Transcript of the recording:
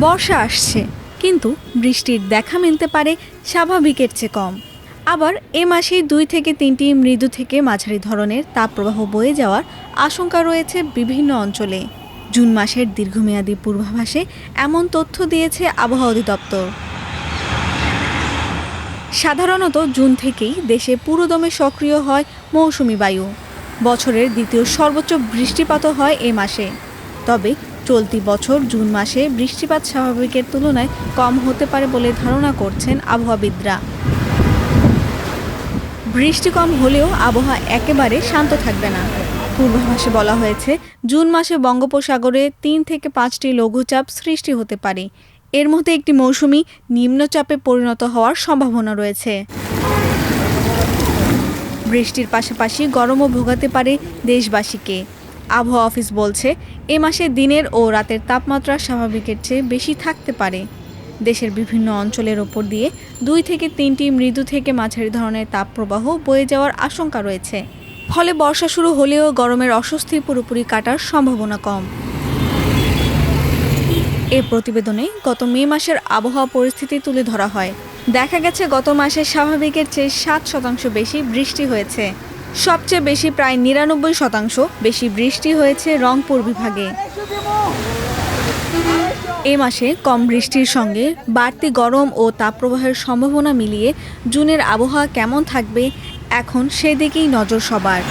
বর্ষা আসছে, কিন্তু বৃষ্টির দেখা মিলতে পারে স্বাভাবিকের চেয়ে কম। আবার এ মাসেই 2 থেকে 3টি মৃদু থেকে মাঝারি ধরনের তাপপ্রবাহ বয়ে যাওয়ার আশঙ্কা রয়েছে বিভিন্ন অঞ্চলে। জুন মাসের দীর্ঘমেয়াদী পূর্বাভাসে এমন তথ্য দিয়েছে আবহাওয়া অধিদপ্তর। সাধারণত জুন থেকেই দেশে পুরোদমে সক্রিয় হয় মৌসুমি বায়ু। বছরের দ্বিতীয় সর্বোচ্চ বৃষ্টিপাতও হয় এ মাসে। তবে চলতি বছর জুন মাসে বৃষ্টিপাত স্বাভাবিকের তুলনায় কম হতে পারে বলে ধারণা করছেন আবহাওয়াবিদরা। বৃষ্টি কম হলেও আবহাওয়া একেবারে শান্ত থাকবে না। পূর্বাভাসে বলা হয়েছে, জুন মাসে বঙ্গোপসাগরে 3 থেকে 5টি লঘুচাপ সৃষ্টি হতে পারে। এর মধ্যে একটি মৌসুমি নিম্নচাপে পরিণত হওয়ার সম্ভাবনা রয়েছে। বৃষ্টির পাশাপাশি গরমও ভোগাতে পারে দেশবাসীকে। আবহাওয়া অফিস বলছে, এ মাসে দিনের ও রাতের তাপমাত্রা স্বাভাবিকের চেয়ে বেশি থাকতে পারে। দেশের বিভিন্ন অঞ্চলের ওপর দিয়ে 2 থেকে 3টি মৃদু থেকে মাঝারি ধরনের তাপপ্রবাহ বয়ে যাওয়ার আশঙ্কা রয়েছে। ফলে বর্ষা শুরু হলেও গরমের অস্বস্তি পুরোপুরি কাটার সম্ভাবনা কম। এ প্রতিবেদনে গত মে মাসের আবহাওয়া পরিস্থিতি তুলে ধরা হয়। দেখা গেছে, গত মাসে স্বাভাবিকের চেয়ে 7% বেশি বৃষ্টি হয়েছে। সবচেয়ে বেশি প্রায় 99% বেশি বৃষ্টি হয়েছে রংপুর বিভাগে। এ মাসে কম বৃষ্টির সঙ্গে বাড়তি গরম ও তাপপ্রবাহের সম্ভাবনা মিলিয়ে জুনের আবহাওয়া কেমন থাকবে, এখন সেদিকেই নজর সবার।